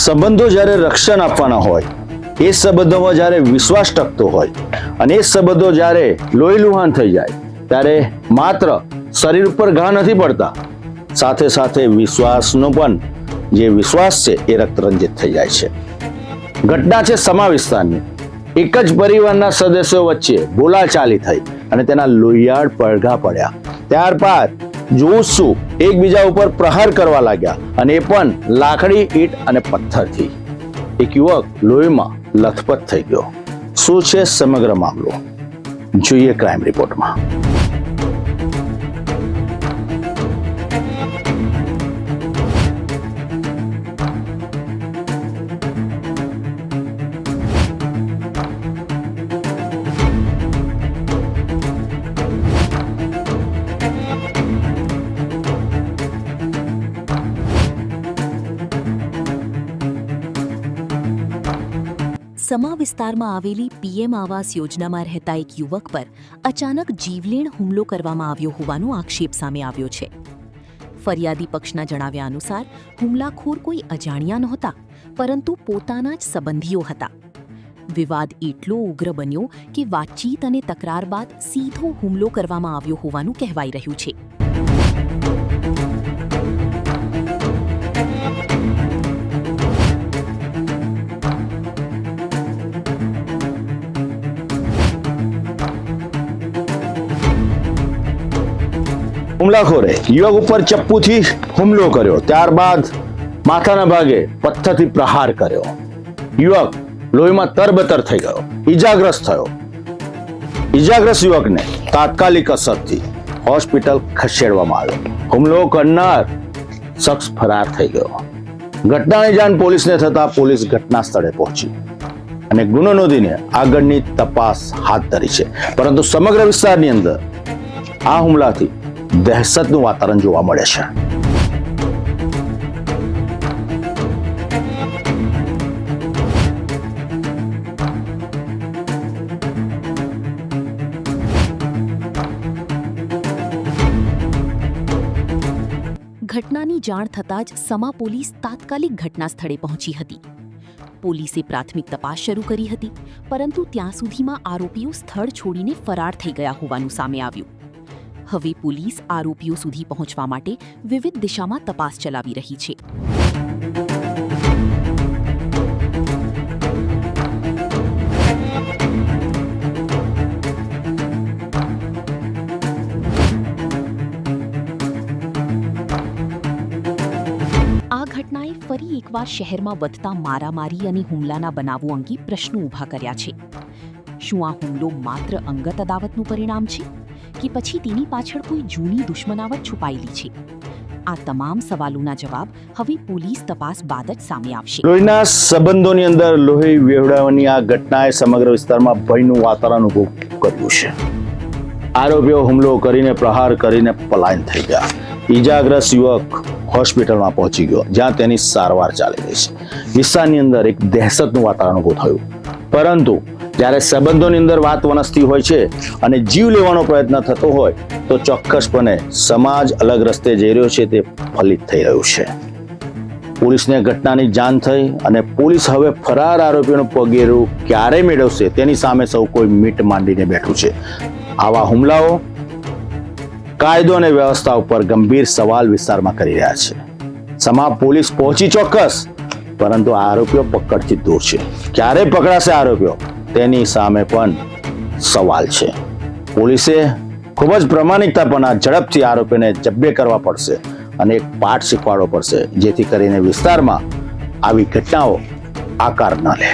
સંબંધો જ્યારે રક્ષણ આપવાના હોય, એ સંબંધોમાં જ્યારે વિશ્વાસ ટકતો હોય અને એ સંબંધો જ્યારે લોહી લુહાણ થઈ જાય ત્યારે માત્ર શરીર ઉપર ઘા નથી પડતા, સાથે સાથે વિશ્વાસનો પણ જે વિશ્વાસ છે એ રક્તરંજિત થઈ જાય છે. ઘટના છે સમા વિસ્તારની. એક જ પરિવારના સદસ્યો વચ્ચે બોલાચાલી થઈ અને તેના લોહિયાળ પડઘા પડ્યા. ત્યારબાદ જોવું શું, એકબીજા ઉપર પ્રહાર કરવા લાગ્યા અને એ પણ લાકડી, ઈંટ અને પથ્થરથી. એક યુવક લોહીમાં લથપથ થઈ ગયો. શું છે સમગ્ર મામલો, જોઈએ ક્રાઇમ રિપોર્ટમાં. સમા વિસ્તારમાં આવેલી પીએમ આવાસ યોજનામાં રહેતા એક યુવક પર અચાનક જીવલેણ હુમલો કરવામાં આવ્યો હોવાનો આક્ષેપ સામે આવ્યો છે. ફરિયાદી પક્ષના જણાવ્યા અનુસાર હુમલાખોર કોઈ અજાણ્યા નહોતા, પરંતુ પોતાના જ સંબંધીઓ હતા. વિવાદ એટલો ઉગ્ર બન્યો કે વાતચીત અને તકરાર બાદ સીધો હુમલો કરવામાં આવ્યો હોવાનું કહેવાઈ રહ્યું છે. હુમલાખોરે યુવક ઉપર ચપ્પુથી હુમલો કર્યો, ત્યારબાદ માથાના ભાગે પથ્થરથી પ્રહાર કર્યો. યુવક લોહીમાં તરબતર થઈ ગયો, ઈજાગ્રસ્ત થયો. ઈજાગ્રસ્ત યુવકને તાત્કાલિક અસરથી હોસ્પિટલ ખસેડવામાં આવ્યો. હુમલો કરનાર શખ્સ ફરાર થઈ ગયો. ઘટનાની જાણ પોલીસને થતા પોલીસ ઘટના સ્થળે પહોંચી અને ગુનો નોંધીને આગળની તપાસ હાથ ધરી છે. પરંતુ સમગ્ર વિસ્તારની અંદર આ હુમલાથી દહેશતનું વાતાવરણ જોવા મળે છે. ઘટનાની જાણ થતાં જ સમા પોલીસ તાત્કાલિક ઘટના સ્થળે પહોંચી હતી. પોલીસે પ્રાથમિક તપાસ શરૂ કરી હતી, પરંતુ ત્યાં સુધીમાં આરોપીઓ સ્થળ છોડીને ફરાર થઈ ગયા હોવાનું સામે આવ્યું. હવે પોલીસ આરોપીઓ સુધી પહોંચવા માટે વિવિધ દિશામાં તપાસ ચલાવી રહી છે. આ ઘટનાએ ફરી એકવાર શહેરમાં વધતા મારામારી અને હુમલાના બનાવો અંગે પ્રશ્નો ઊભા કર્યા છે. શું આ હુમલો માત્ર અંગત અદાવતનું પરિણામ છે કે પછી તેની પાછળ કોઈ જૂની દુશ્મનાવટ છુપાયેલી છે? આ તમામ સવાલોના જવાબ હવે પોલીસ તપાસ બાદ જ સામે આવશે. લોહીના સંબંધોની અંદર લોહી વેવડાવવાની આ ઘટનાએ સમગ્ર વિસ્તારમાં ભયનું વાતાવરણ ઊભું કર્યું છે. આરોપીઓ હુમલો કરીને પ્રહાર કરીને પલાયન થઈ ગયા. ઈજાગ્રસ્ત યુવક હોસ્પિટલમાં પહોંચી ગયો, જ્યાં તેની સારવાર ચાલી રહી છે. વિસ્તારની અંદર એક દહેશતનું વાતાવરણ ઊભું થયું. પરંતુ જ્યારે સંબંધોની અંદર વાત વનસતી હોય છે અને જીવ લેવાનો પ્રયત્ન થતો હોય તો ચોક્કસપણે સમાજ અલગ રસ્તે જઈ રહ્યો છે, તે ફલિત થઈ રહ્યું છે. પોલીસને ઘટનાની જાણ થઈ અને પોલીસ હવે ફરાર આરોપીઓનું પગેરું ક્યારે મેળવશે તેની સામે સૌ કોઈ મીટ માંડીને બેઠું છે. આવા હુમલાઓ કાયદો અને વ્યવસ્થા ઉપર ગંભીર સવાલ વિસ્તારમાં કરી રહ્યા છે. સમા પોલીસ પહોંચી ચોક્કસ, પરંતુ આરોપીઓ પકડથી દૂર છે. ક્યારે પકડાશે આરોપીઓ તેની સામે પણ સવાલ છે. પોલીસે ખૂબ જ પ્રામાણિકતાપૂર્ણ ઝડપથી આરોપીને જબ્બે કરવા પડશે અને એક પાઠ શીખવાડવો પડશે, જેથી કરીને વિસ્તારમાં આવી ઘટનાઓ આકાર ન લે.